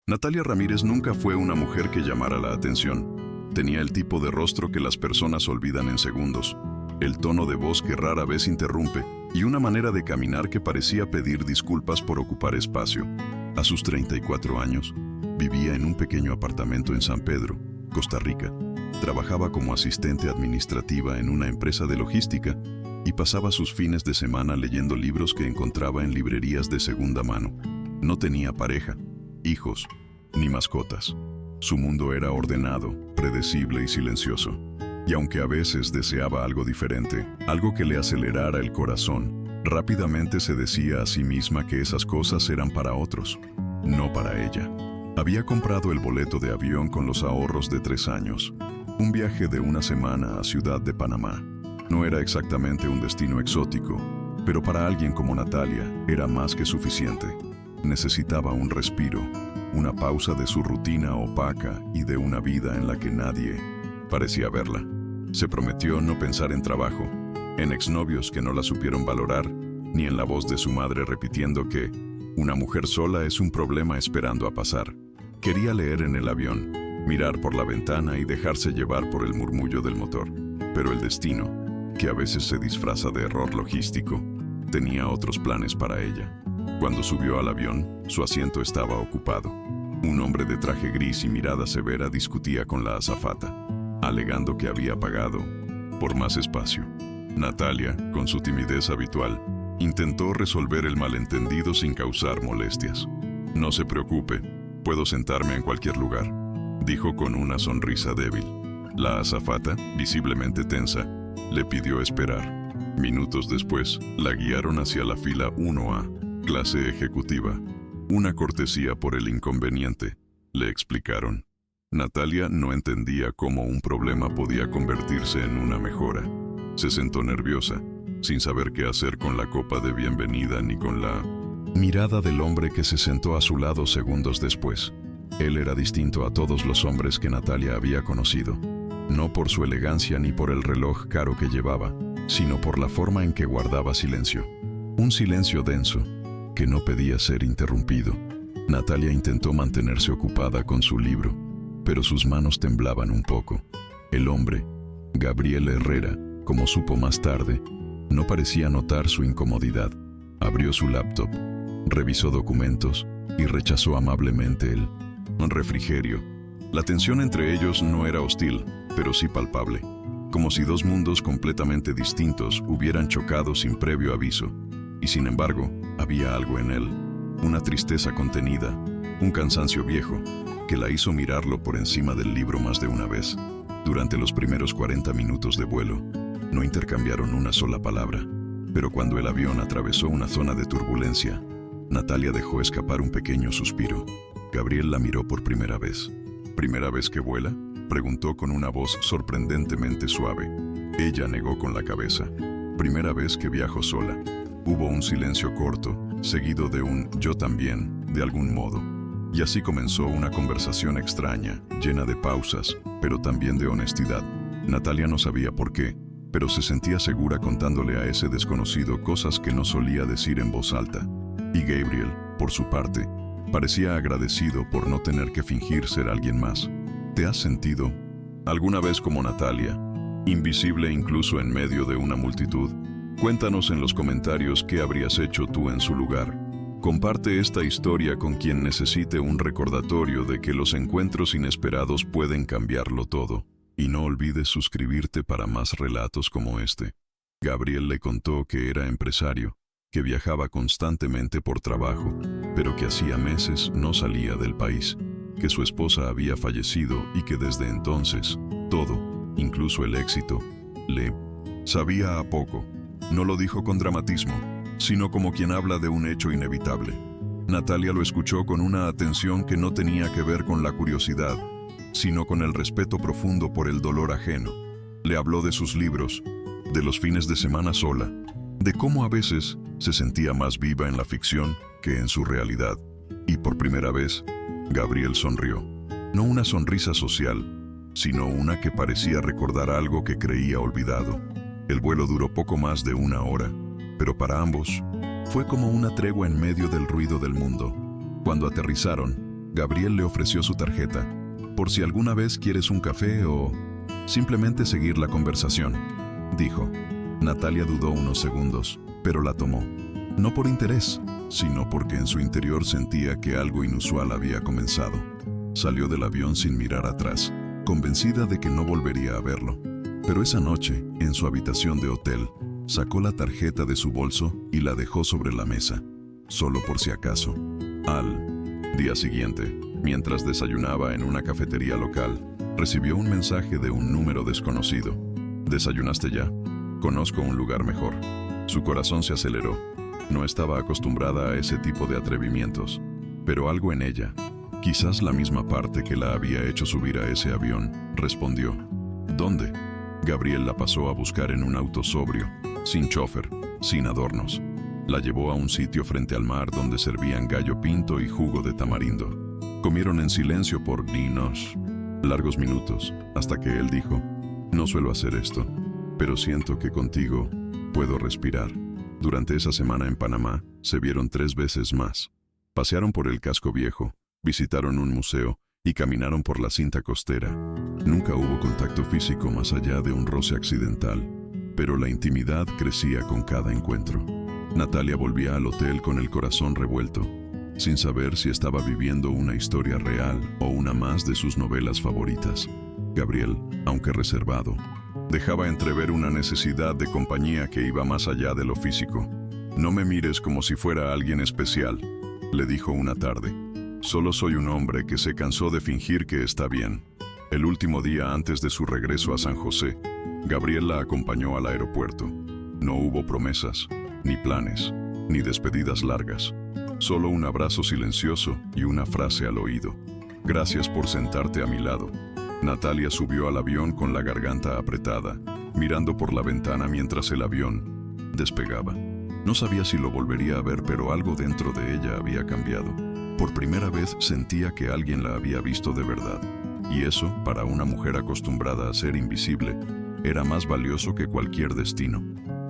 Natalia Ramírez nunca fue una mujer que llamara la atención. Tenía el tipo de rostro que las personas olvidan en segundos, el tono de voz que rara vez interrumpe y una manera de caminar que parecía pedir disculpas por ocupar espacio. A sus 34 años, vivía en un pequeño apartamento en San Pedro, Costa Rica. Trabajaba como asistente administrativa en una empresa de logística y pasaba sus fines de semana leyendo libros que encontraba en librerías de segunda mano. No tenía pareja, hijos, ni mascotas. Su mundo era ordenado, predecible y silencioso. Y aunque a veces deseaba algo diferente, algo que le acelerara el corazón, rápidamente se decía a sí misma que esas cosas eran para otros, no para ella. Había comprado el boleto de avión con los ahorros de 3 años. Un viaje de una semana a Ciudad de Panamá. No era exactamente un destino exótico, pero para alguien como Natalia era más que suficiente. Necesitaba un respiro, una pausa de su rutina opaca y de una vida en la que nadie parecía verla. Se prometió no pensar en trabajo, en exnovios que no la supieron valorar, ni en la voz de su madre repitiendo que una mujer sola es un problema esperando a pasar. Quería leer en el avión, mirar por la ventana y dejarse llevar por el murmullo del motor. Pero el destino, que a veces se disfraza de error logístico, tenía otros planes para ella. Cuando subió al avión, su asiento estaba ocupado. Un hombre de traje gris y mirada severa discutía con la azafata, alegando que había pagado por más espacio. Natalia, con su timidez habitual, intentó resolver el malentendido sin causar molestias. «No se preocupe, puedo sentarme en cualquier lugar», dijo con una sonrisa débil. La azafata, visiblemente tensa, le pidió esperar. Minutos después, la guiaron hacia la fila 1A, clase ejecutiva. «Una cortesía por el inconveniente», le explicaron. Natalia no entendía cómo un problema podía convertirse en una mejora. Se sentó nerviosa, sin saber qué hacer con la copa de bienvenida ni con la mirada del hombre que se sentó a su lado segundos después. Él era distinto a todos los hombres que Natalia había conocido, no por su elegancia ni por el reloj caro que llevaba, sino por la forma en que guardaba silencio. Un silencio denso, que no pedía ser interrumpido. Natalia intentó mantenerse ocupada con su libro, pero sus manos temblaban un poco. El hombre, Gabriel Herrera, como supo más tarde, no parecía notar su incomodidad. Abrió su laptop, revisó documentos y rechazó amablemente el refrigerio. La tensión entre ellos no era hostil, pero sí palpable, como si dos mundos completamente distintos hubieran chocado sin previo aviso. Y sin embargo, había algo en él, una tristeza contenida, un cansancio viejo, que la hizo mirarlo por encima del libro más de una vez. Durante los primeros 40 minutos de vuelo, no intercambiaron una sola palabra, pero cuando el avión atravesó una zona de turbulencia, Natalia dejó escapar un pequeño suspiro. Gabriel la miró por primera vez. «¿Primera vez que vuela?», preguntó con una voz sorprendentemente suave. Ella negó con la cabeza. «Primera vez que viajo sola». Hubo un silencio corto, seguido de un «yo también», de algún modo. Y así comenzó una conversación extraña, llena de pausas, pero también de honestidad. Natalia no sabía por qué, pero se sentía segura contándole a ese desconocido cosas que no solía decir en voz alta. Y Gabriel, por su parte, parecía agradecido por no tener que fingir ser alguien más. ¿Te has sentido alguna vez como Natalia, invisible incluso en medio de una multitud? Cuéntanos en los comentarios qué habrías hecho tú en su lugar. Comparte esta historia con quien necesite un recordatorio de que los encuentros inesperados pueden cambiarlo todo. Y no olvides suscribirte para más relatos como este. Gabriel le contó que era empresario, que viajaba constantemente por trabajo, pero que hacía meses no salía del país, que su esposa había fallecido y que desde entonces, todo, incluso el éxito, le sabía a poco. No lo dijo con dramatismo, sino como quien habla de un hecho inevitable. Natalia lo escuchó con una atención que no tenía que ver con la curiosidad, sino con el respeto profundo por el dolor ajeno. Le habló de sus libros, de los fines de semana sola, de cómo a veces se sentía más viva en la ficción que en su realidad. Y por primera vez, Gabriel sonrió. No una sonrisa social, sino una que parecía recordar algo que creía olvidado. El vuelo duró poco más de 1 hora, pero para ambos fue como una tregua en medio del ruido del mundo. Cuando aterrizaron, Gabriel le ofreció su tarjeta, por si alguna vez quieres un café o simplemente seguir la conversación, dijo. Natalia dudó unos segundos, pero la tomó. No por interés, sino porque en su interior sentía que algo inusual había comenzado. Salió del avión sin mirar atrás, convencida de que no volvería a verlo. Pero esa noche, en su habitación de hotel, sacó la tarjeta de su bolso y la dejó sobre la mesa, solo por si acaso. Al día siguiente, mientras desayunaba en una cafetería local, recibió un mensaje de un número desconocido. ¿Desayunaste ya? Conozco un lugar mejor. Su corazón se aceleró. No estaba acostumbrada a ese tipo de atrevimientos, pero algo en ella, quizás la misma parte que la había hecho subir a ese avión, respondió. ¿Dónde? Gabriel la pasó a buscar en un auto sobrio, sin chofer, sin adornos. La llevó a un sitio frente al mar donde servían gallo pinto y jugo de tamarindo. Comieron en silencio por largos minutos, hasta que él dijo, no suelo hacer esto, pero siento que contigo puedo respirar. Durante esa semana en Panamá, se vieron 3 veces más. Pasearon por el casco viejo, visitaron un museo y caminaron por la cinta costera. Nunca hubo contacto físico más allá de un roce accidental, pero la intimidad crecía con cada encuentro. Natalia volvía al hotel con el corazón revuelto, sin saber si estaba viviendo una historia real o una más de sus novelas favoritas. Gabriel, aunque reservado, dejaba entrever una necesidad de compañía que iba más allá de lo físico. No me mires como si fuera alguien especial, le dijo una tarde. Solo soy un hombre que se cansó de fingir que está bien. El último día antes de su regreso a San José, Gabriel la acompañó al aeropuerto. No hubo promesas, ni planes, ni despedidas largas. Solo un abrazo silencioso y una frase al oído. Gracias por sentarte a mi lado. Natalia subió al avión con la garganta apretada, mirando por la ventana mientras el avión despegaba. No sabía si lo volvería a ver, pero algo dentro de ella había cambiado. Por primera vez sentía que alguien la había visto de verdad. Y eso, para una mujer acostumbrada a ser invisible, era más valioso que cualquier destino.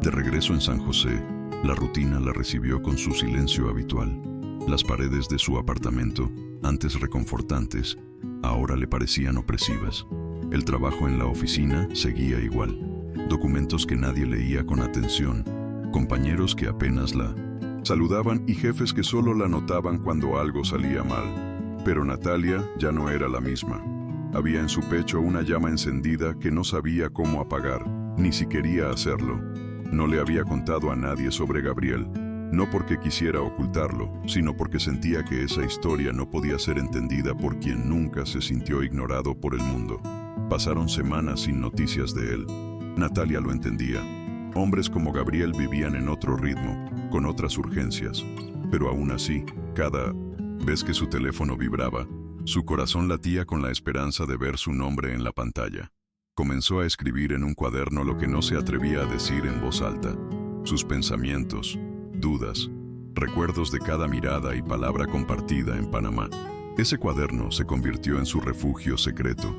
De regreso en San José, la rutina la recibió con su silencio habitual. Las paredes de su apartamento, antes reconfortantes, ahora le parecían opresivas. El trabajo en la oficina seguía igual. Documentos que nadie leía con atención, compañeros que apenas la saludaban y jefes que solo la notaban cuando algo salía mal. Pero Natalia ya no era la misma. Había en su pecho una llama encendida que no sabía cómo apagar, ni si quería hacerlo. No le había contado a nadie sobre Gabriel, no porque quisiera ocultarlo, sino porque sentía que esa historia no podía ser entendida por quien nunca se sintió ignorado por el mundo. Pasaron semanas sin noticias de él. Natalia lo entendía. Hombres como Gabriel vivían en otro ritmo, con otras urgencias. Pero aún así, cada vez que su teléfono vibraba, su corazón latía con la esperanza de ver su nombre en la pantalla. Comenzó a escribir en un cuaderno lo que no se atrevía a decir en voz alta. Sus pensamientos, dudas, recuerdos de cada mirada y palabra compartida en Panamá. Ese cuaderno se convirtió en su refugio secreto,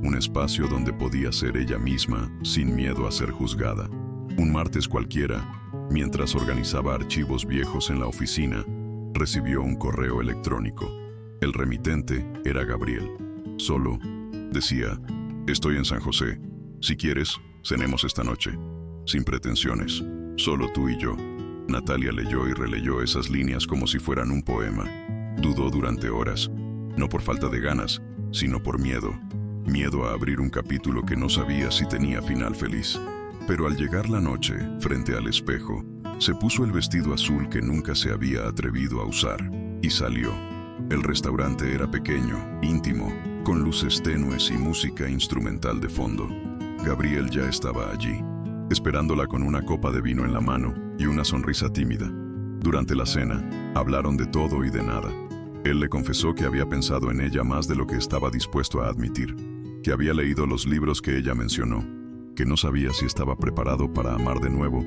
un espacio donde podía ser ella misma sin miedo a ser juzgada. Un martes cualquiera, mientras organizaba archivos viejos en la oficina, recibió un correo electrónico. El remitente era Gabriel. Solo decía, estoy en San José. Si quieres, cenemos esta noche. Sin pretensiones, solo tú y yo. Natalia leyó y releyó esas líneas como si fueran un poema. Dudó durante horas, no por falta de ganas, sino por miedo. Miedo a abrir un capítulo que no sabía si tenía final feliz. Pero al llegar la noche, frente al espejo, se puso el vestido azul que nunca se había atrevido a usar, y salió. El restaurante era pequeño, íntimo, con luces tenues y música instrumental de fondo. Gabriel ya estaba allí, esperándola con una copa de vino en la mano y una sonrisa tímida. Durante la cena, hablaron de todo y de nada. Él le confesó que había pensado en ella más de lo que estaba dispuesto a admitir, que había leído los libros que ella mencionó, que no sabía si estaba preparado para amar de nuevo,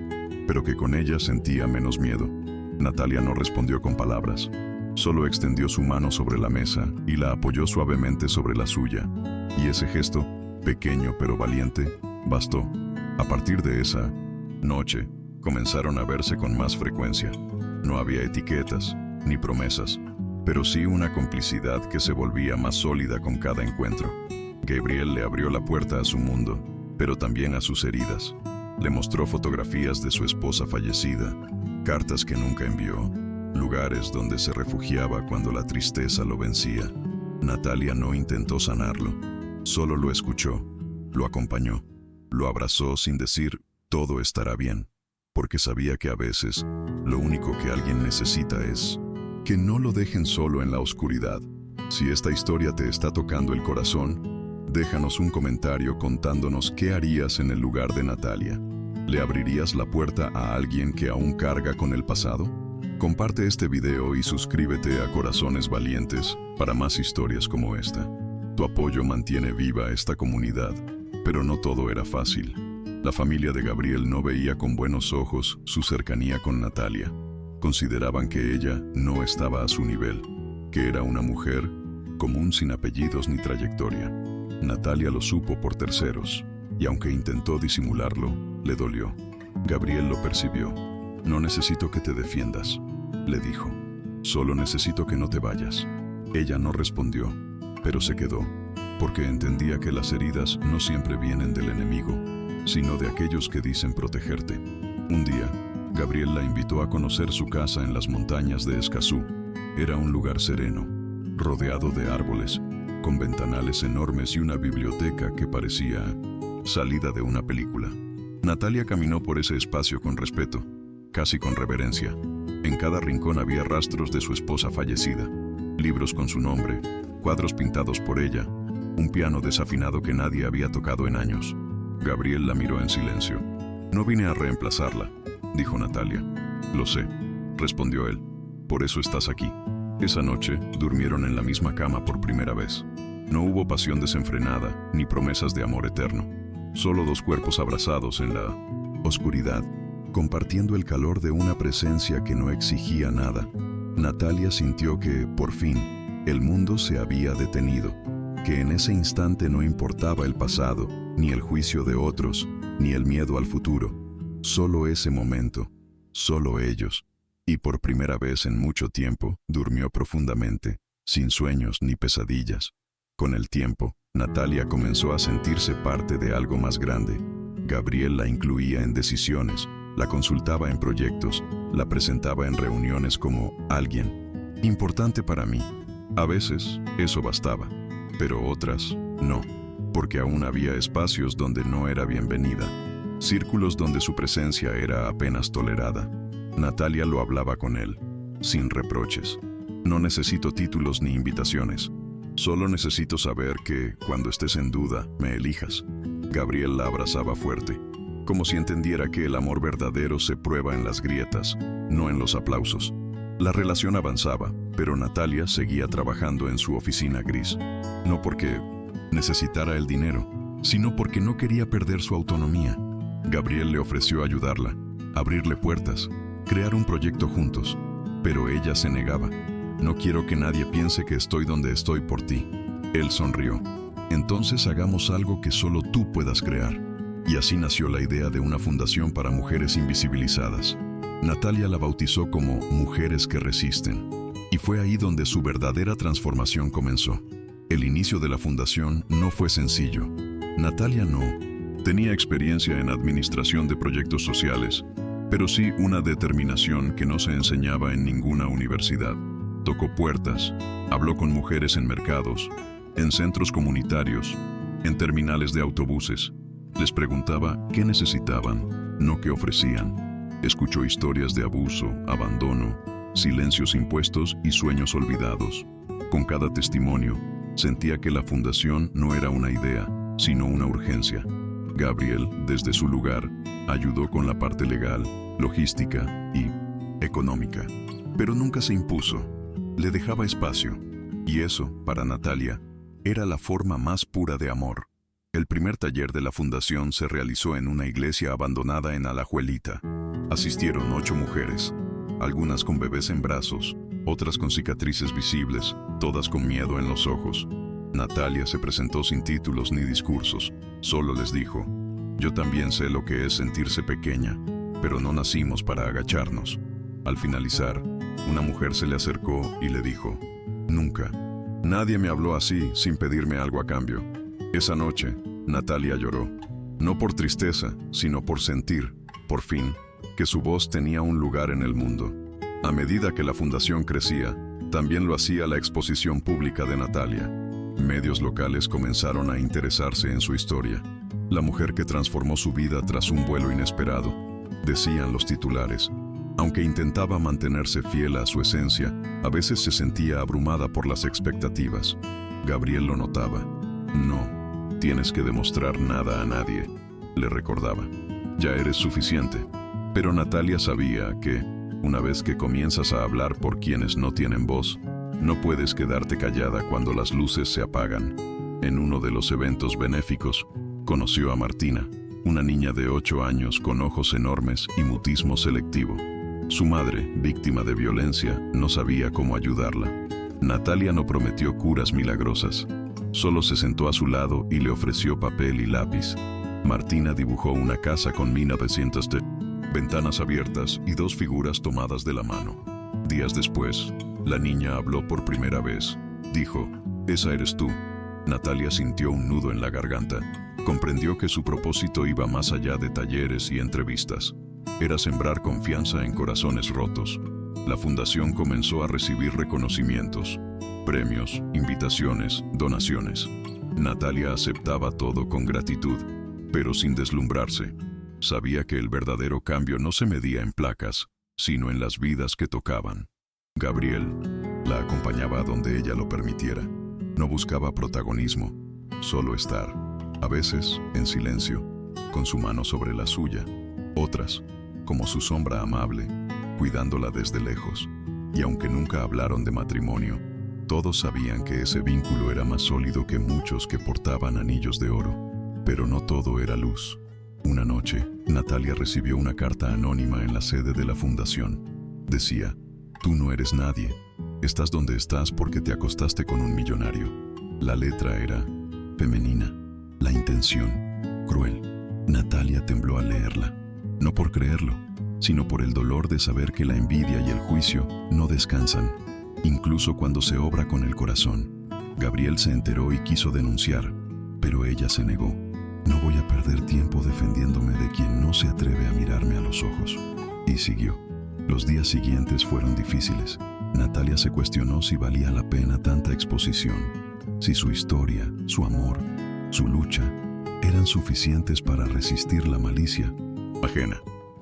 pero que con ella sentía menos miedo. Natalia no respondió con palabras. Solo extendió su mano sobre la mesa y la apoyó suavemente sobre la suya. Y ese gesto, pequeño pero valiente, bastó. A partir de esa noche, comenzaron a verse con más frecuencia. No había etiquetas, ni promesas, pero sí una complicidad que se volvía más sólida con cada encuentro. Gabriel le abrió la puerta a su mundo, pero también a sus heridas. Le mostró fotografías de su esposa fallecida, cartas que nunca envió, lugares donde se refugiaba cuando la tristeza lo vencía. Natalia no intentó sanarlo, solo lo escuchó, lo acompañó, lo abrazó sin decir todo estará bien, porque sabía que a veces lo único que alguien necesita es que no lo dejen solo en la oscuridad. Si esta historia te está tocando el corazón, déjanos un comentario contándonos qué harías en el lugar de Natalia. ¿Le abrirías la puerta a alguien que aún carga con el pasado? Comparte este video y suscríbete a Corazones Valientes para más historias como esta. Tu apoyo mantiene viva esta comunidad, pero no todo era fácil. La familia de Gabriel no veía con buenos ojos su cercanía con Natalia. Consideraban que ella no estaba a su nivel, que era una mujer común sin apellidos ni trayectoria. Natalia lo supo por terceros, y aunque intentó disimularlo, le dolió. Gabriel lo percibió. No necesito que te defiendas, le dijo. Solo necesito que no te vayas. Ella no respondió, pero se quedó, porque entendía que las heridas no siempre vienen del enemigo, sino de aquellos que dicen protegerte. Un día, Gabriel la invitó a conocer su casa en las montañas de Escazú. Era un lugar sereno, rodeado de árboles, con ventanales enormes y una biblioteca que parecía salida de una película. Natalia caminó por ese espacio con respeto, casi con reverencia. En cada rincón había rastros de su esposa fallecida, libros con su nombre, cuadros pintados por ella, un piano desafinado que nadie había tocado en años. Gabriel la miró en silencio. No vine a reemplazarla, dijo Natalia. Lo sé, respondió él. Por eso estás aquí. Esa noche durmieron en la misma cama por primera vez. No hubo pasión desenfrenada ni promesas de amor eterno. Solo dos cuerpos abrazados en la oscuridad, compartiendo el calor de una presencia que no exigía nada. Natalia sintió que, por fin, el mundo se había detenido, que en ese instante no importaba el pasado, ni el juicio de otros, ni el miedo al futuro. Solo ese momento, solo ellos. Y por primera vez en mucho tiempo, durmió profundamente, sin sueños ni pesadillas. Con el tiempo, Natalia comenzó a sentirse parte de algo más grande. Gabriel la incluía en decisiones, la consultaba en proyectos, la presentaba en reuniones como alguien importante para mí. A veces, eso bastaba, pero otras, no, porque aún había espacios donde no era bienvenida, círculos donde su presencia era apenas tolerada. Natalia lo hablaba con él, sin reproches. No necesito títulos ni invitaciones. Solo necesito saber que, cuando estés en duda, me elijas. Gabriel la abrazaba fuerte, como si entendiera que el amor verdadero se prueba en las grietas, no en los aplausos. La relación avanzaba, pero Natalia seguía trabajando en su oficina gris. No porque necesitara el dinero, sino porque no quería perder su autonomía. Gabriel le ofreció ayudarla, abrirle puertas, crear un proyecto juntos, pero ella se negaba. No quiero que nadie piense que estoy donde estoy por ti. Él sonrió. Entonces hagamos algo que solo tú puedas crear. Y así nació la idea de una fundación para mujeres invisibilizadas. Natalia la bautizó como Mujeres que Resisten. Y fue ahí donde su verdadera transformación comenzó. El inicio de la fundación no fue sencillo. Natalia no tenía experiencia en administración de proyectos sociales, pero sí una determinación que no se enseñaba en ninguna universidad. Tocó puertas, habló con mujeres en mercados, en centros comunitarios, en terminales de autobuses. Les preguntaba qué necesitaban, no qué ofrecían. Escuchó historias de abuso, abandono, silencios impuestos y sueños olvidados. Con cada testimonio, sentía que la fundación no era una idea, sino una urgencia. Gabriel, desde su lugar, ayudó con la parte legal, logística y económica, pero nunca se impuso. Le dejaba espacio, y eso, para Natalia, era la forma más pura de amor. El primer taller de la fundación se realizó en una iglesia abandonada en Alajuelita. Asistieron 8 mujeres, algunas con bebés en brazos, otras con cicatrices visibles, todas con miedo en los ojos. Natalia se presentó sin títulos ni discursos, solo les dijo: yo también sé lo que es sentirse pequeña, pero no nacimos para agacharnos. Al finalizar, una mujer se le acercó y le dijo: Nunca. Nadie me habló así sin pedirme algo a cambio. Esa noche, Natalia lloró. No por tristeza, sino por sentir, por fin, que su voz tenía un lugar en el mundo. A medida que la fundación crecía, también lo hacía la exposición pública de Natalia. Medios locales comenzaron a interesarse en su historia. La mujer que transformó su vida tras un vuelo inesperado, decían los titulares. Aunque intentaba mantenerse fiel a su esencia, a veces se sentía abrumada por las expectativas. Gabriel lo notaba. No, tienes que demostrar nada a nadie, le recordaba. Ya eres suficiente. Pero Natalia sabía que, una vez que comienzas a hablar por quienes no tienen voz, no puedes quedarte callada cuando las luces se apagan. En uno de los eventos benéficos, conoció a Martina, una niña de 8 años con ojos enormes y mutismo selectivo. Su madre, víctima de violencia, no sabía cómo ayudarla. Natalia no prometió curas milagrosas. Solo se sentó a su lado y le ofreció papel y lápiz. Martina dibujó una casa con 1900 ventanas abiertas y 2 figuras tomadas de la mano. Días después, la niña habló por primera vez. Dijo, «Esa eres tú». Natalia sintió un nudo en la garganta. Comprendió que su propósito iba más allá de talleres y entrevistas. Era sembrar confianza en corazones rotos. La fundación comenzó a recibir reconocimientos, premios, invitaciones, donaciones. Natalia aceptaba todo con gratitud, pero sin deslumbrarse. Sabía que el verdadero cambio no se medía en placas, sino en las vidas que tocaban. Gabriel la acompañaba a donde ella lo permitiera. No buscaba protagonismo, solo estar. A veces, en silencio, con su mano sobre la suya. Otras, como su sombra amable, cuidándola desde lejos. Y aunque nunca hablaron de matrimonio, todos sabían que ese vínculo era más sólido que muchos que portaban anillos de oro. Pero no todo era luz. Una noche, Natalia recibió una carta anónima en la sede de la fundación. Decía, «Tú no eres nadie. Estás donde estás porque te acostaste con un millonario». La letra era femenina. La intención, cruel. Natalia tembló al leerla. No por creerlo, sino por el dolor de saber que la envidia y el juicio no descansan, incluso cuando se obra con el corazón. Gabriel se enteró y quiso denunciar, pero ella se negó. «No voy a perder tiempo defendiéndome de quien no se atreve a mirarme a los ojos». Y siguió. Los días siguientes fueron difíciles. Natalia se cuestionó si valía la pena tanta exposición, si su historia, su amor, su lucha, eran suficientes para resistir la malicia ajena.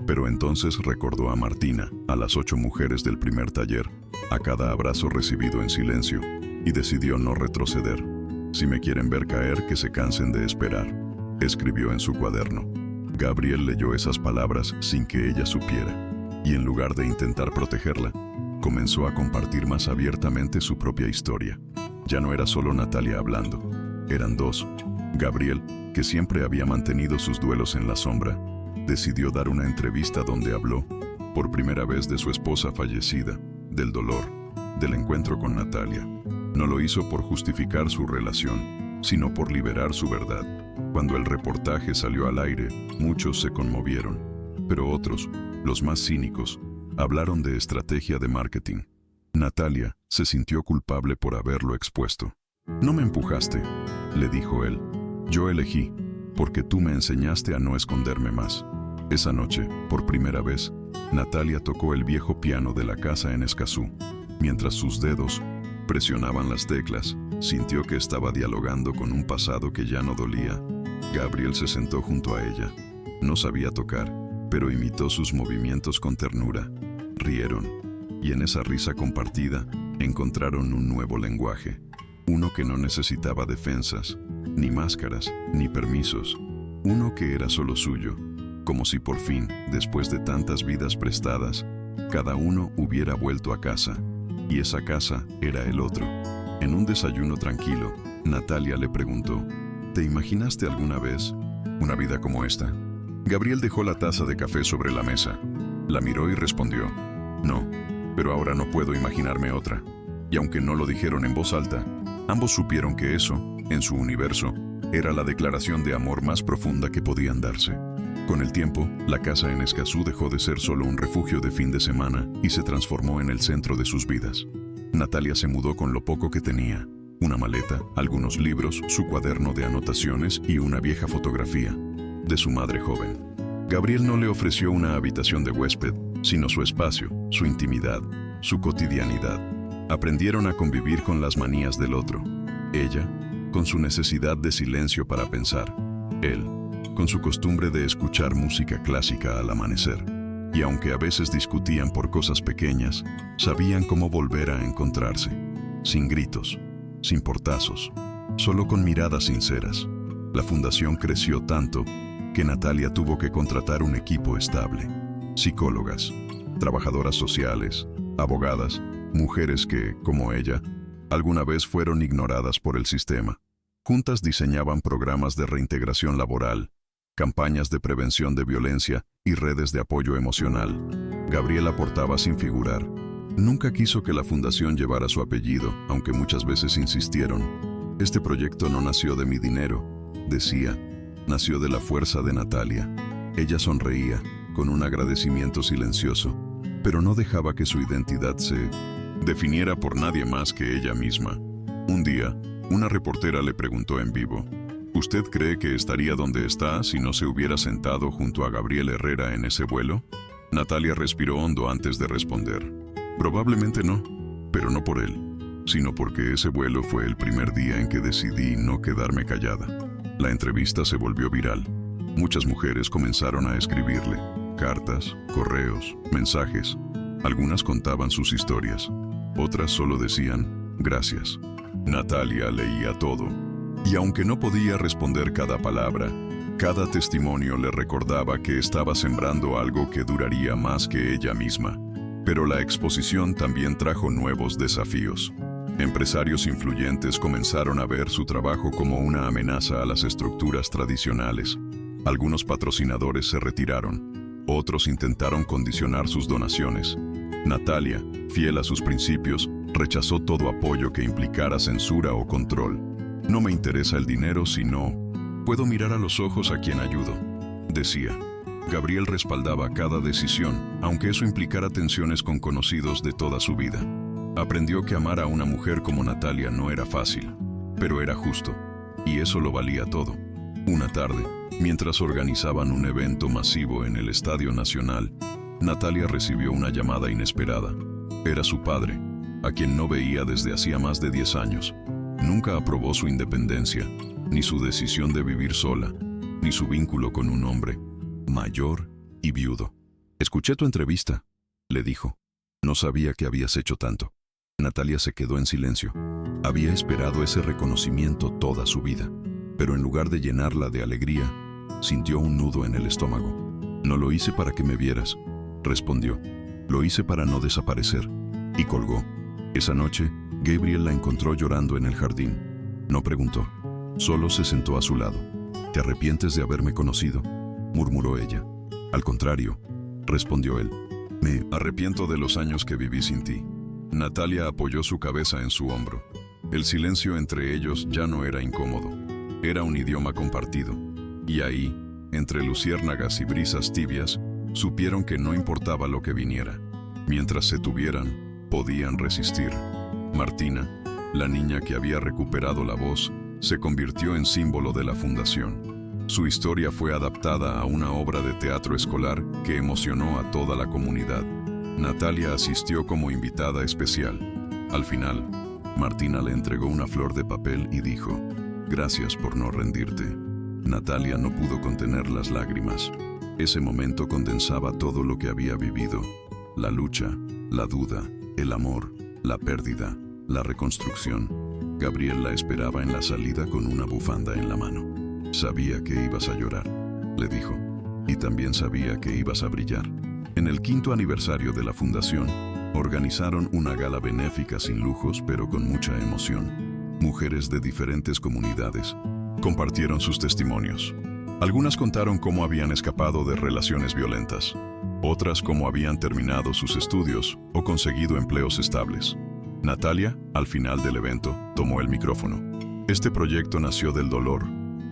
Pero entonces recordó a Martina, a las 8 mujeres del primer taller, a cada abrazo recibido en silencio, y decidió no retroceder. «Si me quieren ver caer, que se cansen de esperar», escribió en su cuaderno. Gabriel leyó esas palabras sin que ella supiera, y en lugar de intentar protegerla, comenzó a compartir más abiertamente su propia historia. Ya no era solo Natalia hablando, eran dos. Gabriel, que siempre había mantenido sus duelos en la sombra, decidió dar una entrevista donde habló, por primera vez, de su esposa fallecida, del dolor, del encuentro con Natalia. No lo hizo por justificar su relación, sino por liberar su verdad. Cuando el reportaje salió al aire, muchos se conmovieron, pero otros, los más cínicos, hablaron de estrategia de marketing. Natalia se sintió culpable por haberlo expuesto. «No me empujaste», le dijo él. «Yo elegí, porque tú me enseñaste a no esconderme más». Esa noche, por primera vez, Natalia tocó el viejo piano de la casa en Escazú. Mientras sus dedos presionaban las teclas, sintió que estaba dialogando con un pasado que ya no dolía. Gabriel se sentó junto a ella. No sabía tocar, pero imitó sus movimientos con ternura. Rieron, y en esa risa compartida encontraron un nuevo lenguaje. Uno que no necesitaba defensas, ni máscaras, ni permisos. Uno que era solo suyo, como si por fin, después de tantas vidas prestadas, cada uno hubiera vuelto a casa, y esa casa era el otro. En un desayuno tranquilo, Natalia le preguntó, «¿Te imaginaste alguna vez una vida como esta?» Gabriel dejó la taza de café sobre la mesa, la miró y respondió, «No, pero ahora no puedo imaginarme otra». Y aunque no lo dijeron en voz alta, ambos supieron que eso, en su universo, era la declaración de amor más profunda que podían darse. Con el tiempo, la casa en Escazú dejó de ser solo un refugio de fin de semana y se transformó en el centro de sus vidas. Natalia se mudó con lo poco que tenía: una maleta, algunos libros, su cuaderno de anotaciones y una vieja fotografía de su madre joven. Gabriel no le ofreció una habitación de huésped, sino su espacio, su intimidad, su cotidianidad. Aprendieron a convivir con las manías del otro. Ella, con su necesidad de silencio para pensar. Él, con su costumbre de escuchar música clásica al amanecer. Y aunque a veces discutían por cosas pequeñas, sabían cómo volver a encontrarse. Sin gritos, sin portazos, solo con miradas sinceras. La fundación creció tanto que Natalia tuvo que contratar un equipo estable. Psicólogas, trabajadoras sociales, abogadas, mujeres que, como ella, alguna vez fueron ignoradas por el sistema. Juntas diseñaban programas de reintegración laboral, campañas de prevención de violencia y redes de apoyo emocional. Gabriel aportaba sin figurar. Nunca quiso que la fundación llevara su apellido, aunque muchas veces insistieron. Este proyecto no nació de mi dinero, decía. Nació de la fuerza de Natalia. Ella sonreía, con un agradecimiento silencioso, pero no dejaba que su identidad se definiera por nadie más que ella misma. Un día, una reportera le preguntó en vivo: ¿usted cree que estaría donde está si no se hubiera sentado junto a Gabriel Herrera en ese vuelo? Natalia respiró hondo antes de responder. Probablemente no, pero no por él, sino porque ese vuelo fue el primer día en que decidí no quedarme callada. La entrevista se volvió viral. Muchas mujeres comenzaron a escribirle cartas, correos, mensajes. Algunas contaban sus historias, otras solo decían gracias. Natalia leía todo, y aunque no podía responder cada palabra, cada testimonio le recordaba que estaba sembrando algo que duraría más que ella misma. Pero la exposición también trajo nuevos desafíos. Empresarios influyentes comenzaron a ver su trabajo como una amenaza a las estructuras tradicionales. Algunos patrocinadores se retiraron, otros intentaron condicionar sus donaciones. Natalia, fiel a sus principios, rechazó todo apoyo que implicara censura o control. No me interesa el dinero, sino puedo mirar a los ojos a quien ayudo, decía. Gabriel respaldaba cada decisión, aunque eso implicara tensiones con conocidos de toda su vida. Aprendió que amar a una mujer como Natalia no era fácil, pero era justo, y eso lo valía todo. Una tarde, mientras organizaban un evento masivo en el Estadio Nacional, Natalia recibió una llamada inesperada. Era su padre, a quien no veía desde hacía más de 10 años. Nunca aprobó su independencia, ni su decisión de vivir sola, ni su vínculo con un hombre mayor y viudo. «Escuché tu entrevista», le dijo. «No sabía que habías hecho tanto». Natalia se quedó en silencio. Había esperado ese reconocimiento toda su vida, pero en lugar de llenarla de alegría, sintió un nudo en el estómago. «No lo hice para que me vieras», respondió. «Lo hice para no desaparecer». Y colgó. Esa noche, Gabriel la encontró llorando en el jardín. No preguntó, solo se sentó a su lado. «¿Te arrepientes de haberme conocido?», murmuró ella. «Al contrario», respondió él. «Me arrepiento de los años que viví sin ti». Natalia apoyó su cabeza en su hombro. El silencio entre ellos ya no era incómodo. Era un idioma compartido. Y ahí, entre luciérnagas y brisas tibias, supieron que no importaba lo que viniera. Mientras se tuvieran, podían resistir. Martina, la niña que había recuperado la voz, se convirtió en símbolo de la fundación. Su historia fue adaptada a una obra de teatro escolar que emocionó a toda la comunidad. Natalia asistió como invitada especial. Al final, Martina le entregó una flor de papel y dijo: «Gracias por no rendirte». Natalia no pudo contener las lágrimas. Ese momento condensaba todo lo que había vivido: la lucha, la duda, el amor, la pérdida, la reconstrucción. Gabriel la esperaba en la salida con una bufanda en la mano. «Sabía que ibas a llorar», le dijo, «y también sabía que ibas a brillar». En el 5º aniversario de la fundación, organizaron una gala benéfica sin lujos pero con mucha emoción. Mujeres de diferentes comunidades compartieron sus testimonios. Algunas contaron cómo habían escapado de relaciones violentas, otras cómo habían terminado sus estudios o conseguido empleos estables. Natalia, al final del evento, tomó el micrófono. «Este proyecto nació del dolor,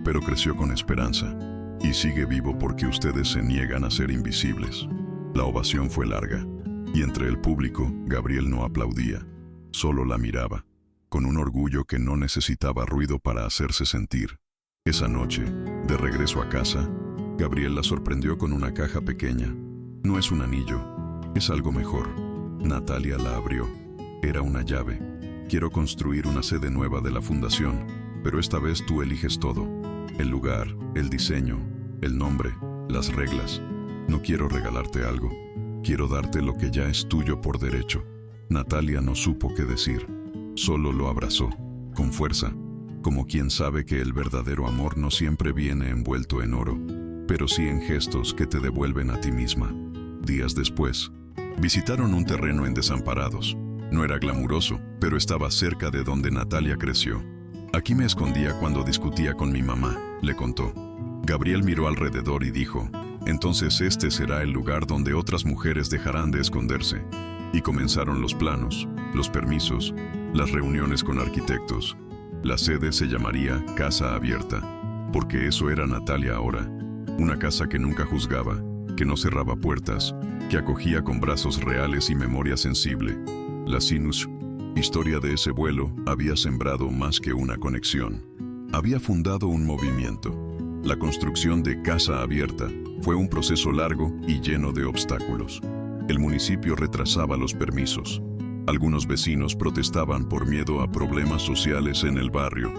pero creció con esperanza, y sigue vivo porque ustedes se niegan a ser invisibles». La ovación fue larga, y entre el público, Gabriel no aplaudía, Solo la miraba, con un orgullo que no necesitaba ruido para hacerse sentir. Esa noche, de regreso a casa, Gabriel la sorprendió con una caja pequeña. No es un anillo, es algo mejor. Natalia la abrió. Era una llave. Quiero construir una sede nueva de la fundación, pero esta vez tú eliges todo. El lugar, el diseño, el nombre, las reglas. No quiero regalarte algo. Quiero darte lo que ya es tuyo por derecho. Natalia no supo qué decir. Solo lo abrazó, con fuerza, como quien sabe que el verdadero amor no siempre viene envuelto en oro, pero sí en gestos que te devuelven a ti misma. Días después, visitaron un terreno en Desamparados. No era glamuroso, pero estaba cerca de donde Natalia creció. Aquí me escondía cuando discutía con mi mamá, le contó. Gabriel miró alrededor y dijo, entonces este será el lugar donde otras mujeres dejarán de esconderse. Y comenzaron los planos, los permisos, las reuniones con arquitectos. La sede se llamaría Casa Abierta, porque eso era Natalia ahora. Una casa que nunca juzgaba, que no cerraba puertas, que acogía con brazos reales y memoria sensible. La Sinus, historia de ese vuelo, había sembrado más que una conexión. Había fundado un movimiento. La construcción de Casa Abierta fue un proceso largo y lleno de obstáculos. El municipio retrasaba los permisos. Algunos vecinos protestaban por miedo a problemas sociales en el barrio,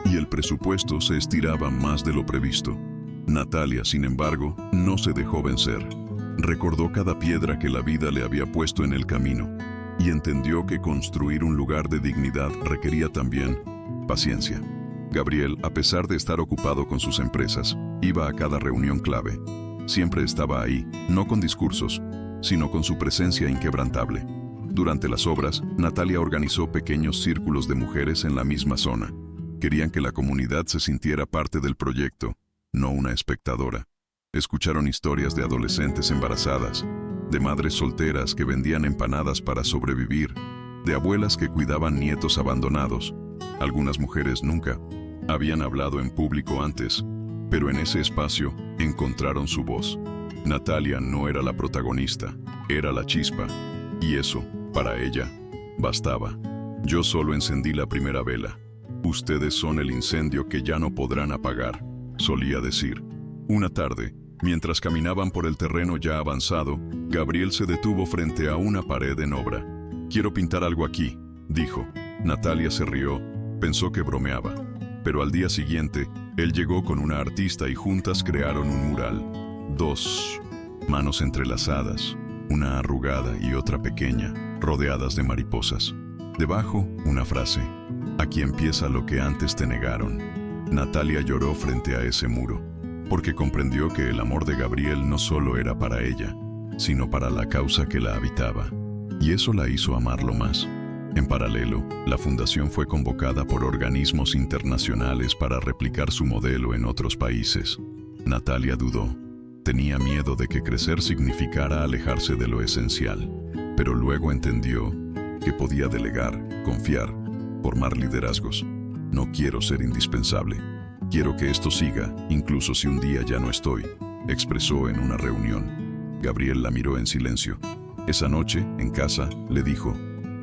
y el presupuesto se estiraba más de lo previsto. Natalia, sin embargo, no se dejó vencer. Recordó cada piedra que la vida le había puesto en el camino, y entendió que construir un lugar de dignidad requería también paciencia. Gabriel, a pesar de estar ocupado con sus empresas, iba a cada reunión clave. Siempre estaba ahí, no con discursos, sino con su presencia inquebrantable. Durante las obras, Natalia organizó pequeños círculos de mujeres en la misma zona. Querían que la comunidad se sintiera parte del proyecto, no una espectadora. Escucharon historias de adolescentes embarazadas, de madres solteras que vendían empanadas para sobrevivir, de abuelas que cuidaban nietos abandonados. Algunas mujeres nunca habían hablado en público antes, pero en ese espacio encontraron su voz. Natalia no era la protagonista, era la chispa, y eso, para ella, bastaba. Yo solo encendí la primera vela. Ustedes son el incendio que ya no podrán apagar, solía decir. Una tarde, mientras caminaban por el terreno ya avanzado, Gabriel se detuvo frente a una pared en obra. Quiero pintar algo aquí, dijo. Natalia se rió, pensó que bromeaba. Pero al día siguiente, él llegó con una artista y juntas crearon un mural. Dos manos entrelazadas, una arrugada y otra pequeña, rodeadas de mariposas. Debajo, una frase. Aquí empieza lo que antes te negaron. Natalia lloró frente a ese muro, porque comprendió que el amor de Gabriel no solo era para ella, sino para la causa que la habitaba. Y eso la hizo amarlo más. En paralelo, la fundación fue convocada por organismos internacionales para replicar su modelo en otros países. Natalia dudó. Tenía miedo de que crecer significara alejarse de lo esencial, pero luego entendió que podía delegar, confiar, formar liderazgos. No quiero ser indispensable. Quiero que esto siga, incluso si un día ya no estoy, expresó en una reunión. Gabriel la miró en silencio. Esa noche, en casa, le dijo,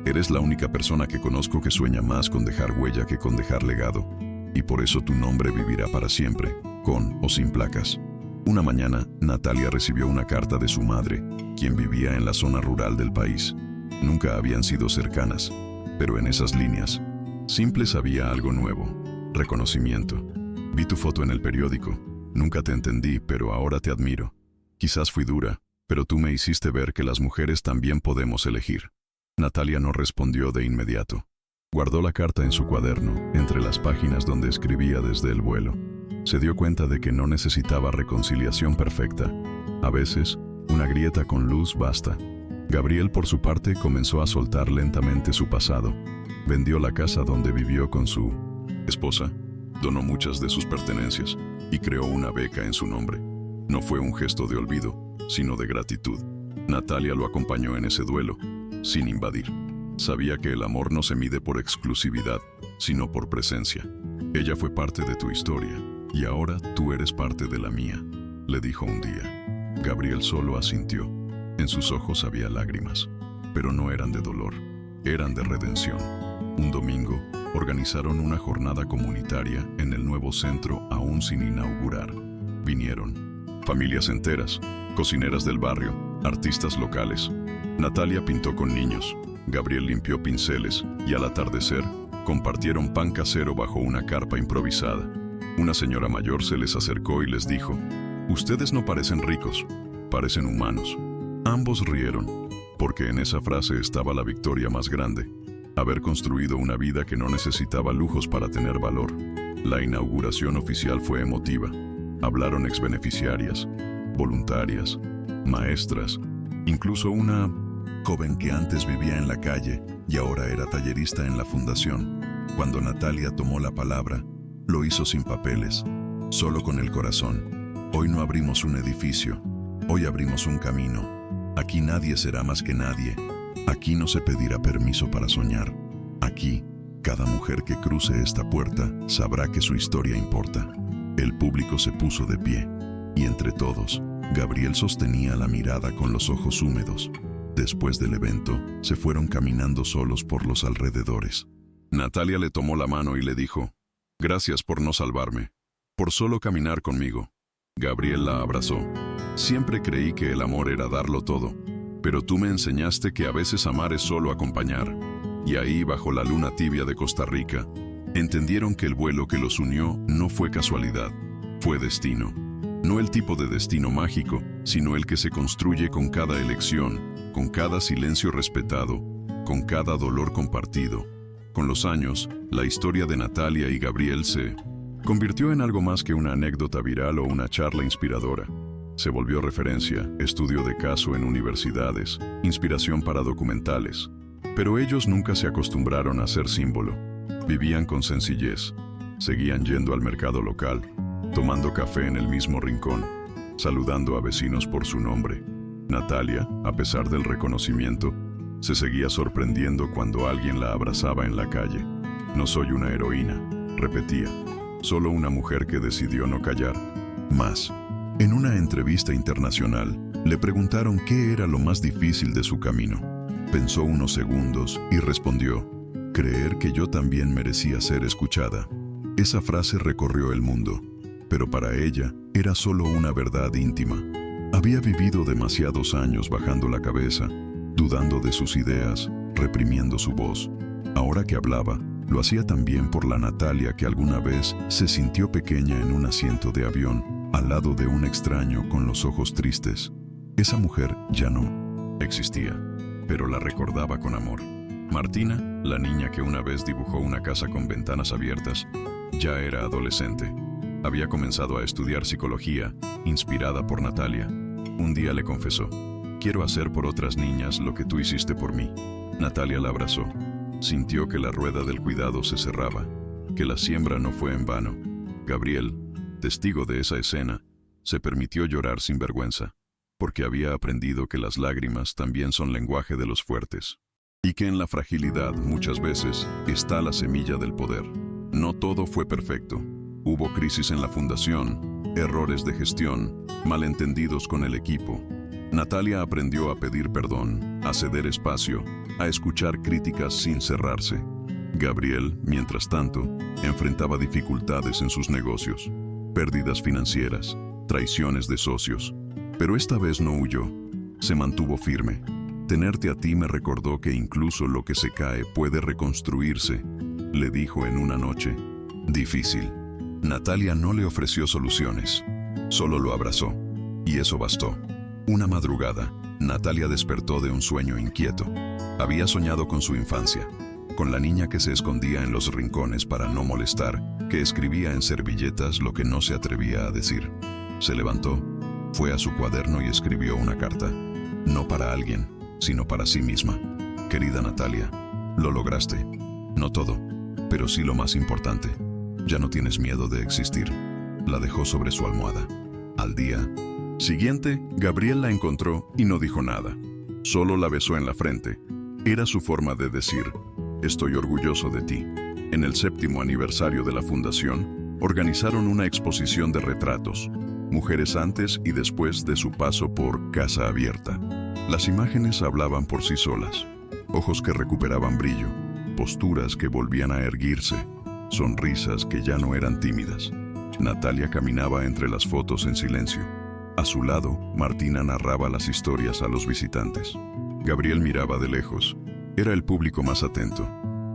eres la única persona que conozco que sueña más con dejar huella que con dejar legado, y por eso tu nombre vivirá para siempre, con o sin placas. Una mañana, Natalia recibió una carta de su madre, quien vivía en la zona rural del país. Nunca habían sido cercanas, pero en esas líneas, simples había algo nuevo, reconocimiento. Vi tu foto en el periódico. Nunca te entendí, pero ahora te admiro. Quizás fui dura, pero tú me hiciste ver que las mujeres también podemos elegir. Natalia no respondió de inmediato. Guardó la carta en su cuaderno, entre las páginas donde escribía desde el vuelo. Se dio cuenta de que no necesitaba reconciliación perfecta. A veces, una grieta con luz basta. Gabriel, por su parte, comenzó a soltar lentamente su pasado. Vendió la casa donde vivió con su esposa, donó muchas de sus pertenencias y creó una beca en su nombre. No fue un gesto de olvido, sino de gratitud. Natalia lo acompañó en ese duelo, sin invadir. Sabía que el amor no se mide por exclusividad, sino por presencia. Ella fue parte de tu historia, y ahora tú eres parte de la mía, le dijo un día. Gabriel solo asintió. En sus ojos había lágrimas, pero no eran de dolor. eran de redención. Un domingo, organizaron una jornada comunitaria en el nuevo centro aún sin inaugurar. Vinieron familias enteras, cocineras del barrio, artistas locales. Natalia pintó con niños, Gabriel limpió pinceles y al atardecer compartieron pan casero bajo una carpa improvisada. Una señora mayor se les acercó y les dijo: «Ustedes no parecen ricos, parecen humanos». Ambos rieron, porque en esa frase estaba la victoria más grande: haber construido una vida que no necesitaba lujos para tener valor. La inauguración oficial fue emotiva. Hablaron exbeneficiarias, voluntarias, maestras, incluso una joven que antes vivía en la calle y ahora era tallerista en la fundación. Cuando Natalia tomó la palabra, lo hizo sin papeles, solo con el corazón. Hoy no abrimos un edificio, hoy abrimos un camino. Aquí nadie será más que nadie. Aquí no se pedirá permiso para soñar. Aquí, cada mujer que cruce esta puerta sabrá que su historia importa. El público se puso de pie, y entre todos, Gabriel sostenía la mirada con los ojos húmedos. Después del evento, se fueron caminando solos por los alrededores. Natalia le tomó la mano y le dijo: «Gracias por no salvarme, por solo caminar conmigo». Gabriel la abrazó. «Siempre creí que el amor era darlo todo, pero tú me enseñaste que a veces amar es solo acompañar». Y ahí, bajo la luna tibia de Costa Rica, entendieron que el vuelo que los unió no fue casualidad, fue destino. No el tipo de destino mágico, sino el que se construye con cada elección, con cada silencio respetado, con cada dolor compartido. Con los años, la historia de Natalia y Gabriel se convirtió en algo más que una anécdota viral o una charla inspiradora. Se volvió referencia, estudio de caso en universidades, inspiración para documentales. Pero ellos nunca se acostumbraron a ser símbolo. Vivían con sencillez. Seguían yendo al mercado local, tomando café en el mismo rincón, saludando a vecinos por su nombre. Natalia, a pesar del reconocimiento, se seguía sorprendiendo cuando alguien la abrazaba en la calle. «No soy una heroína», repetía, «solo una mujer que decidió no callar». Más, en una entrevista internacional, le preguntaron qué era lo más difícil de su camino. Pensó unos segundos y respondió: «Creer que yo también merecía ser escuchada». Esa frase recorrió el mundo, pero para ella era solo una verdad íntima. Había vivido demasiados años bajando la cabeza, dudando de sus ideas, reprimiendo su voz. Ahora que hablaba, lo hacía también por la Natalia que alguna vez se sintió pequeña en un asiento de avión, al lado de un extraño con los ojos tristes. Esa mujer ya no existía, pero la recordaba con amor. Martina, la niña que una vez dibujó una casa con ventanas abiertas, ya era adolescente. Había comenzado a estudiar psicología, inspirada por Natalia. Un día le confesó: «Quiero hacer por otras niñas lo que tú hiciste por mí». Natalia la abrazó. Sintió que la rueda del cuidado se cerraba, que la siembra no fue en vano. Gabriel, testigo de esa escena, se permitió llorar sin vergüenza, porque había aprendido que las lágrimas también son lenguaje de los fuertes, y que en la fragilidad muchas veces está la semilla del poder. No todo fue perfecto. Hubo crisis en la fundación, errores de gestión, malentendidos con el equipo. Natalia aprendió a pedir perdón, a ceder espacio, a escuchar críticas sin cerrarse. Gabriel, mientras tanto, enfrentaba dificultades en sus negocios, pérdidas financieras, traiciones de socios. Pero esta vez no huyó, se mantuvo firme. «Tenerte a ti me recordó que incluso lo que se cae puede reconstruirse», le dijo en una noche difícil. Natalia no le ofreció soluciones, solo lo abrazó, y eso bastó. Una madrugada, Natalia despertó de un sueño inquieto. Había soñado con su infancia, con la niña que se escondía en los rincones para no molestar, que escribía en servilletas lo que no se atrevía a decir. Se levantó, fue a su cuaderno y escribió una carta, no para alguien, sino para sí misma. «Querida Natalia, lo lograste. No todo, pero sí lo más importante. Ya no tienes miedo de existir». La dejó sobre su almohada. Al día siguiente, Gabriel la encontró y no dijo nada. Solo la besó en la frente. Era su forma de decir: «Estoy orgulloso de ti». En el 7º aniversario de la fundación, organizaron una exposición de retratos, mujeres antes y después de su paso por Casa Abierta. Las imágenes hablaban por sí solas. ojos que recuperaban brillo, posturas que volvían a erguirse, sonrisas que ya no eran tímidas. Natalia caminaba entre las fotos en silencio. A su lado, Martina narraba las historias a los visitantes. Gabriel miraba de lejos. Era el público más atento,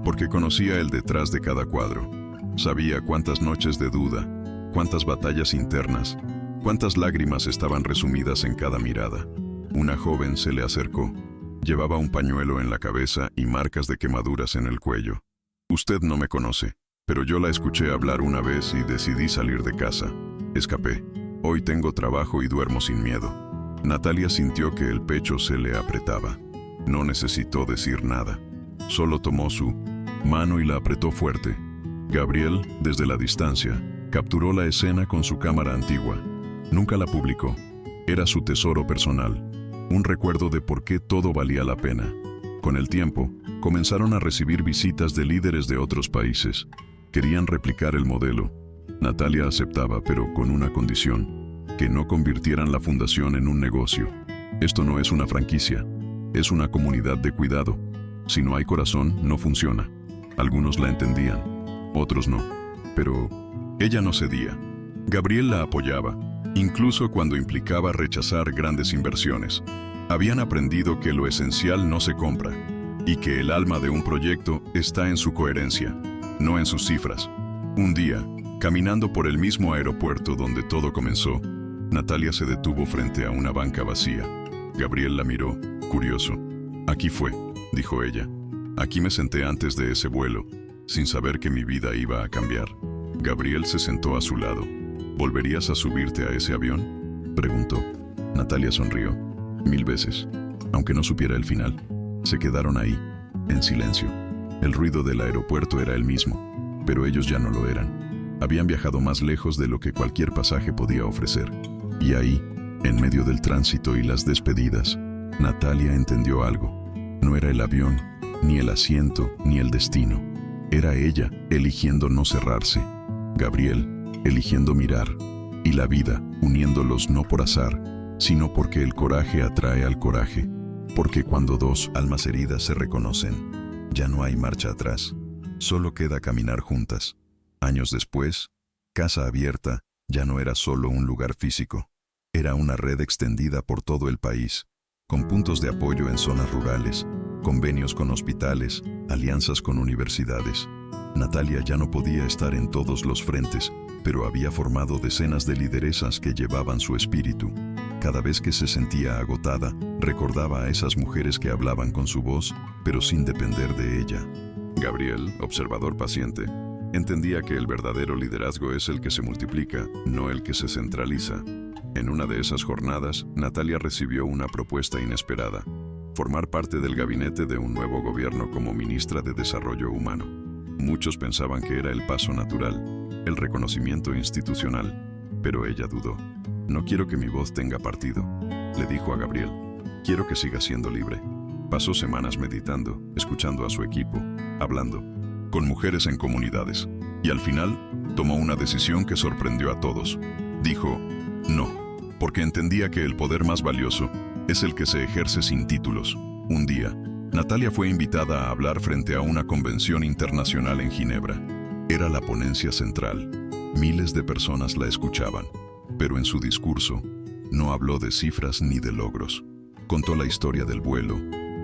porque conocía el detrás de cada cuadro. Sabía cuántas noches de duda, cuántas batallas internas, cuántas lágrimas estaban resumidas en cada mirada. Una joven se le acercó. Llevaba un pañuelo en la cabeza y marcas de quemaduras en el cuello. Usted no me conoce, pero yo la escuché hablar una vez y decidí salir de casa. Escapé. Hoy tengo trabajo y duermo sin miedo. Natalia sintió que el pecho se le apretaba. No necesitó decir nada. Solo tomó su mano y la apretó fuerte. Gabriel, desde la distancia, capturó la escena con su cámara antigua. Nunca la publicó. Era su tesoro personal. Un recuerdo de por qué todo valía la pena. Con el tiempo, comenzaron a recibir visitas de líderes de otros países. Querían replicar el modelo. Natalia aceptaba, pero con una condición: que no convirtieran la fundación en un negocio. Esto no es una franquicia, es una comunidad de cuidado. Si no hay corazón, no funciona. Algunos la entendían, otros no. Pero ella no cedía. Gabriel la apoyaba, incluso cuando implicaba rechazar grandes inversiones. Habían aprendido que lo esencial no se compra, y que el alma de un proyecto está en su coherencia, no en sus cifras. Un día, caminando por el mismo aeropuerto donde todo comenzó, Natalia se detuvo frente a una banca vacía. Gabriel la miró, curioso. «Aquí fue», dijo ella. «Aquí me senté antes de ese vuelo, sin saber que mi vida iba a cambiar». Gabriel se sentó a su lado. «¿Volverías a subirte a ese avión?», preguntó. Natalia sonrió. «1000 veces». Aunque no supiera el final. Se quedaron ahí, en silencio. El ruido del aeropuerto era el mismo, pero ellos ya no lo eran. Habían viajado más lejos de lo que cualquier pasaje podía ofrecer. Y ahí, en medio del tránsito y las despedidas, Natalia entendió algo. No era el avión, ni el asiento, ni el destino. Era ella eligiendo no cerrarse. Gabriel eligiendo mirar. Y la vida uniéndolos no por azar, sino porque el coraje atrae al coraje. Porque cuando dos almas heridas se reconocen, ya no hay marcha atrás. Solo queda caminar juntas. Años después, Casa Abierta ya no era solo un lugar físico. Era una red extendida por todo el país, con puntos de apoyo en zonas rurales, convenios con hospitales, alianzas con universidades. Natalia ya no podía estar en todos los frentes, pero había formado decenas de lideresas que llevaban su espíritu. Cada vez que se sentía agotada, recordaba a esas mujeres que hablaban con su voz, pero sin depender de ella. Gabriel, observador paciente, entendía que el verdadero liderazgo es el que se multiplica, no el que se centraliza. En una de esas jornadas, Natalia recibió una propuesta inesperada: formar parte del gabinete de un nuevo gobierno como ministra de Desarrollo Humano. Muchos pensaban que era el paso natural, el reconocimiento institucional, pero ella dudó. «No quiero que mi voz tenga partido», le dijo a Gabriel. «Quiero que siga siendo libre». Pasó semanas meditando, escuchando a su equipo, hablando con mujeres en comunidades, y al final tomó una decisión que sorprendió a todos. Dijo no, porque entendía que el poder más valioso es el que se ejerce sin títulos. Un día, Natalia fue invitada a hablar frente a una convención internacional en Ginebra. Era la ponencia central. Miles de personas la escuchaban, pero en su discurso no habló de cifras ni de logros. Contó la historia del vuelo,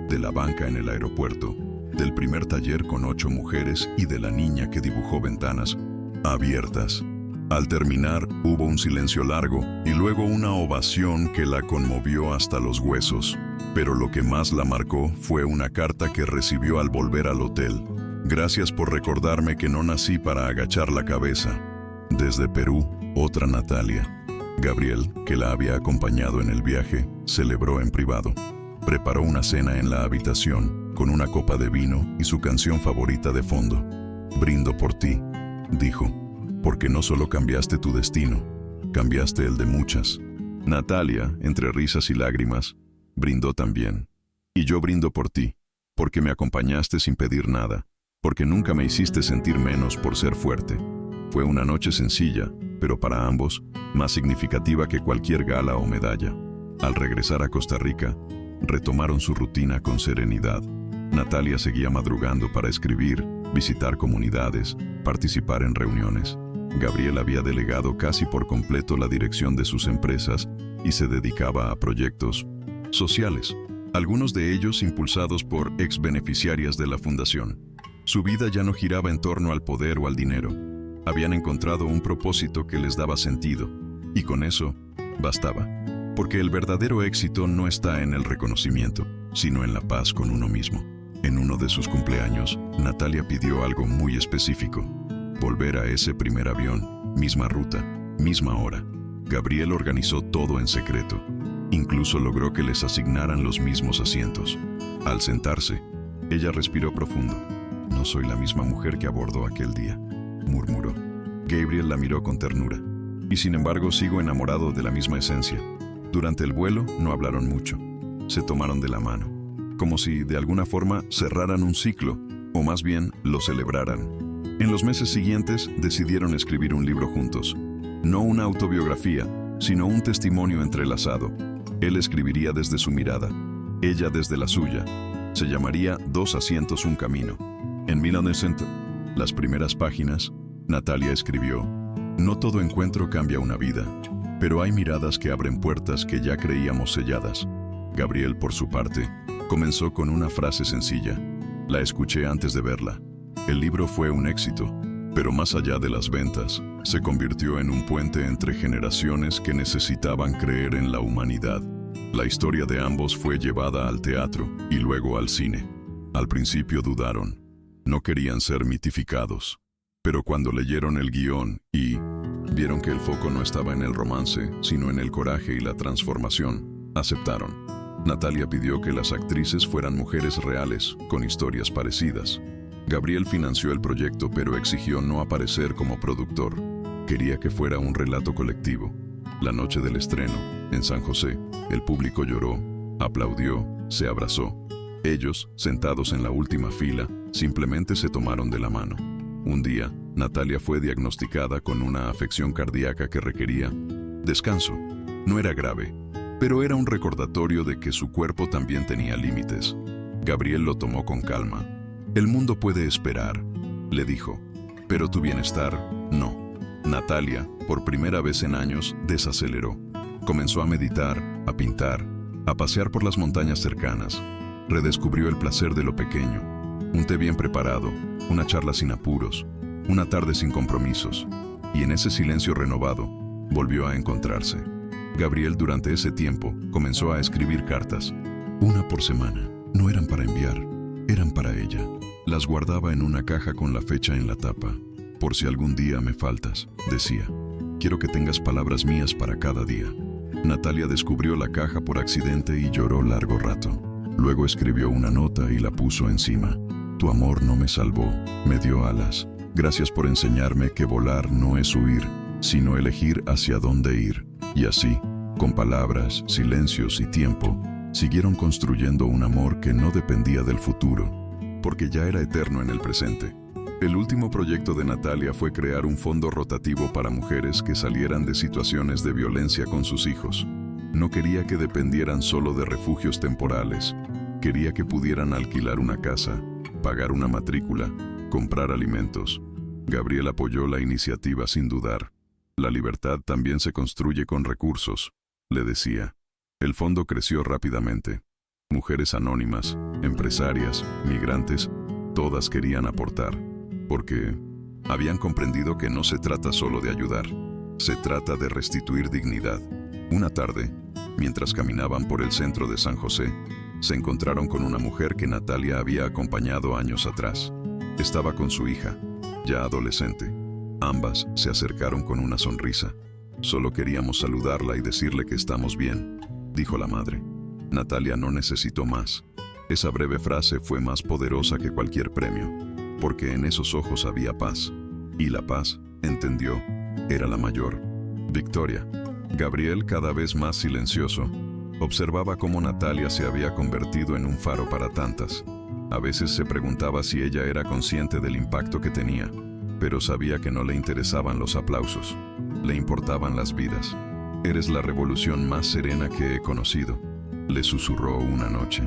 de la banca en el aeropuerto, del primer taller con 8 mujeres y de la niña que dibujó ventanas abiertas. Al terminar, hubo un silencio largo y luego una ovación que la conmovió hasta los huesos. Pero lo que más la marcó fue una carta que recibió al volver al hotel. «Gracias por recordarme que no nací para agachar la cabeza». Desde Perú, otra Natalia. Gabriel, que la había acompañado en el viaje, celebró en privado. Preparó una cena en la habitación, con una copa de vino y su canción favorita de fondo. «Brindo por ti», dijo, «porque no solo cambiaste tu destino, cambiaste el de muchas». Natalia, entre risas y lágrimas, brindó también. «Y yo brindo por ti, porque me acompañaste sin pedir nada, porque nunca me hiciste sentir menos por ser fuerte». Fue una noche sencilla, pero para ambos, más significativa que cualquier gala o medalla. Al regresar a Costa Rica, retomaron su rutina con serenidad. Natalia seguía madrugando para escribir, visitar comunidades, participar en reuniones. Gabriel había delegado casi por completo la dirección de sus empresas y se dedicaba a proyectos sociales, algunos de ellos impulsados por ex beneficiarias de la fundación. Su vida ya no giraba en torno al poder o al dinero. Habían encontrado un propósito que les daba sentido, y con eso bastaba. Porque el verdadero éxito no está en el reconocimiento, sino en la paz con uno mismo. En uno de sus cumpleaños, Natalia pidió algo muy específico: volver a ese primer avión, misma ruta, misma hora. Gabriel organizó todo en secreto. Incluso logró que les asignaran los mismos asientos. Al sentarse, ella respiró profundo. «No soy la misma mujer que abordó aquel día», murmuró. Gabriel la miró con ternura. «Y sin embargo sigo enamorado de la misma esencia». Durante el vuelo no hablaron mucho. Se tomaron de la mano, como si de alguna forma cerraran un ciclo, o más bien lo celebraran. En los meses siguientes decidieron escribir un libro juntos. No una autobiografía, sino un testimonio entrelazado. Él escribiría desde su mirada, ella desde la suya. Se llamaría Dos asientos, un camino. En 1900, las primeras páginas, Natalia escribió: «No todo encuentro cambia una vida, pero hay miradas que abren puertas que ya creíamos selladas». Gabriel, por su parte, comenzó con una frase sencilla: «La escuché antes de verla». El libro fue un éxito, pero más allá de las ventas, se convirtió en un puente entre generaciones que necesitaban creer en la humanidad. La historia de ambos fue llevada al teatro y luego al cine. Al principio dudaron, no querían ser mitificados, pero cuando leyeron el guión y vieron que el foco no estaba en el romance, sino en el coraje y la transformación, aceptaron. Natalia pidió que las actrices fueran mujeres reales, con historias parecidas. Gabriel financió el proyecto, pero exigió no aparecer como productor. Quería que fuera un relato colectivo. La noche del estreno, en San José, el público lloró, aplaudió, se abrazó. Ellos, sentados en la última fila, simplemente se tomaron de la mano. Un día, Natalia fue diagnosticada con una afección cardíaca que requería descanso. No era grave, pero era un recordatorio de que su cuerpo también tenía límites. Gabriel lo tomó con calma. «El mundo puede esperar», le dijo, «pero tu bienestar, no». Natalia, por primera vez en años, desaceleró. Comenzó a meditar, a pintar, a pasear por las montañas cercanas. Redescubrió el placer de lo pequeño. Un té bien preparado, una charla sin apuros, una tarde sin compromisos. Y en ese silencio renovado, volvió a encontrarse. Gabriel, durante ese tiempo, comenzó a escribir cartas. Una por semana. No eran para enviar, eran para ella. Las guardaba en una caja con la fecha en la tapa. «Por si algún día me faltas», decía. «Quiero que tengas palabras mías para cada día». Natalia descubrió la caja por accidente y lloró largo rato. Luego escribió una nota y la puso encima. «Tu amor no me salvó, me dio alas. Gracias por enseñarme que volar no es huir, sino elegir hacia dónde ir». Y así, con palabras, silencios y tiempo, siguieron construyendo un amor que no dependía del futuro, porque ya era eterno en el presente. El último proyecto de Natalia fue crear un fondo rotativo para mujeres que salieran de situaciones de violencia con sus hijos. No quería que dependieran solo de refugios temporales. Quería que pudieran alquilar una casa, pagar una matrícula, comprar alimentos. Gabriel apoyó la iniciativa sin dudar. «La libertad también se construye con recursos», le decía. El fondo creció rápidamente. Mujeres anónimas, empresarias, migrantes, todas querían aportar, porque habían comprendido que no se trata solo de ayudar, se trata de restituir dignidad. Una tarde, mientras caminaban por el centro de San José, se encontraron con una mujer que Natalia había acompañado años atrás. Estaba con su hija, ya adolescente. Ambas se acercaron con una sonrisa. «Solo queríamos saludarla y decirle que estamos bien», dijo la madre. Natalia no necesitó más. Esa breve frase fue más poderosa que cualquier premio, porque en esos ojos había paz. Y la paz, entendió, era la mayor victoria. Gabriel, cada vez más silencioso, observaba cómo Natalia se había convertido en un faro para tantas. A veces se preguntaba si ella era consciente del impacto que tenía, pero sabía que no le interesaban los aplausos, le importaban las vidas. «Eres la revolución más serena que he conocido», le susurró una noche.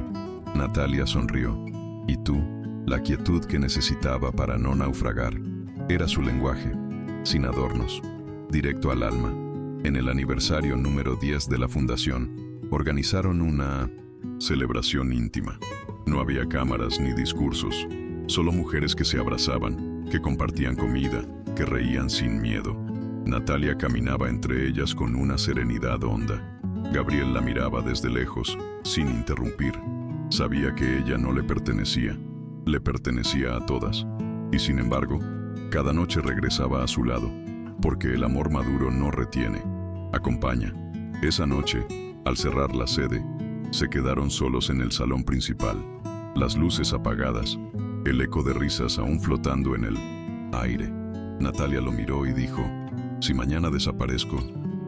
Natalia sonrió. Y tú, la quietud que necesitaba para no naufragar. Era su lenguaje, sin adornos, directo al alma. En el aniversario número 10 de la fundación, organizaron una celebración íntima. No había cámaras ni discursos, solo mujeres que se abrazaban, que compartían comida, que reían sin miedo. Natalia caminaba entre ellas con una serenidad honda. Gabriel la miraba desde lejos, sin interrumpir. Sabía que ella no le pertenecía a todas. Y sin embargo, cada noche regresaba a su lado, porque el amor maduro no retiene, acompaña. Esa noche, al cerrar la sede, se quedaron solos en el salón principal, las luces apagadas, el eco de risas aún flotando en el aire. Natalia lo miró y dijo: «Si mañana desaparezco,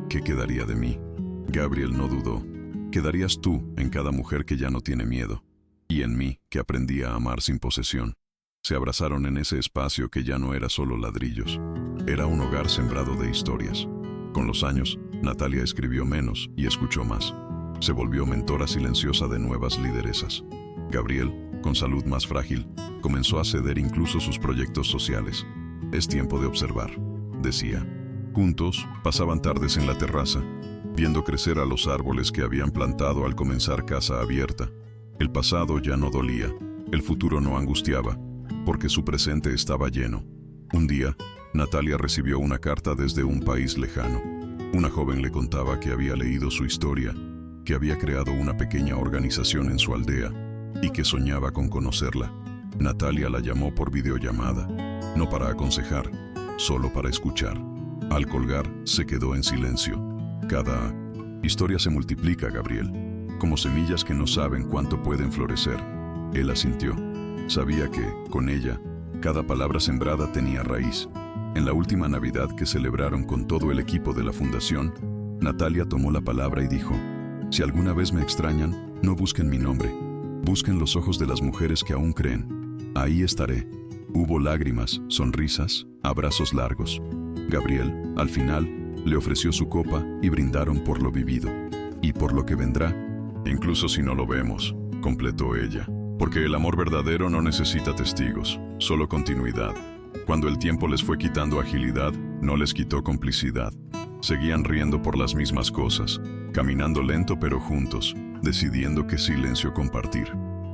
¿qué quedaría de mí?». Gabriel no dudó. «Quedarías tú en cada mujer que ya no tiene miedo, y en mí, que aprendí a amar sin posesión». Se abrazaron en ese espacio que ya no era solo ladrillos. Era un hogar sembrado de historias. Con los años, Natalia escribió menos y escuchó más. Se volvió mentora silenciosa de nuevas lideresas. Gabriel, con salud más frágil, comenzó a ceder incluso sus proyectos sociales. «Es tiempo de observar», decía. Juntos, pasaban tardes en la terraza, viendo crecer a los árboles que habían plantado al comenzar Casa Abierta. El pasado ya no dolía, el futuro no angustiaba, porque su presente estaba lleno. Un día, Natalia recibió una carta desde un país lejano. Una joven le contaba que había leído su historia, que había creado una pequeña organización en su aldea y que soñaba con conocerla. Natalia la llamó por videollamada, no para aconsejar, solo para escuchar. Al colgar, se quedó en silencio. Cada historia se multiplica, Gabriel, como semillas que no saben cuánto pueden florecer. Él asintió. Sabía que, con ella, cada palabra sembrada tenía raíz. En la última Navidad que celebraron con todo el equipo de la fundación, Natalia tomó la palabra y dijo: «Si alguna vez me extrañan, no busquen mi nombre. Busquen los ojos de las mujeres que aún creen. Ahí estaré». Hubo lágrimas, sonrisas, abrazos largos. Gabriel, al final, le ofreció su copa y brindaron por lo vivido. Y por lo que vendrá. «Incluso si no lo vemos», completó ella. «Porque el amor verdadero no necesita testigos, solo continuidad». Cuando el tiempo les fue quitando agilidad, no les quitó complicidad. Seguían riendo por las mismas cosas, caminando lento pero juntos, decidiendo qué silencio compartir.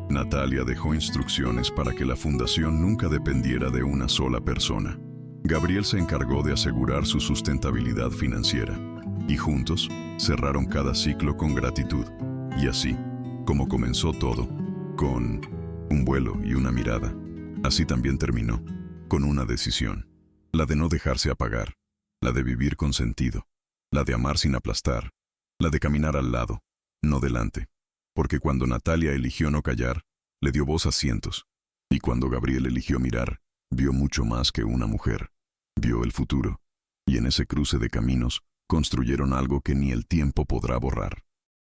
Natalia dejó instrucciones para que la fundación nunca dependiera de una sola persona. Gabriel se encargó de asegurar su sustentabilidad financiera. Y juntos, cerraron cada ciclo con gratitud. Y así, como comenzó todo, con un vuelo y una mirada, así también terminó, con una decisión. La de no dejarse apagar, la de vivir con sentido, la de amar sin aplastar, la de caminar al lado, no delante. Porque cuando Natalia eligió no callar, le dio voz a cientos. Y cuando Gabriel eligió mirar, vio mucho más que una mujer. Vio el futuro. Y en ese cruce de caminos, construyeron algo que ni el tiempo podrá borrar.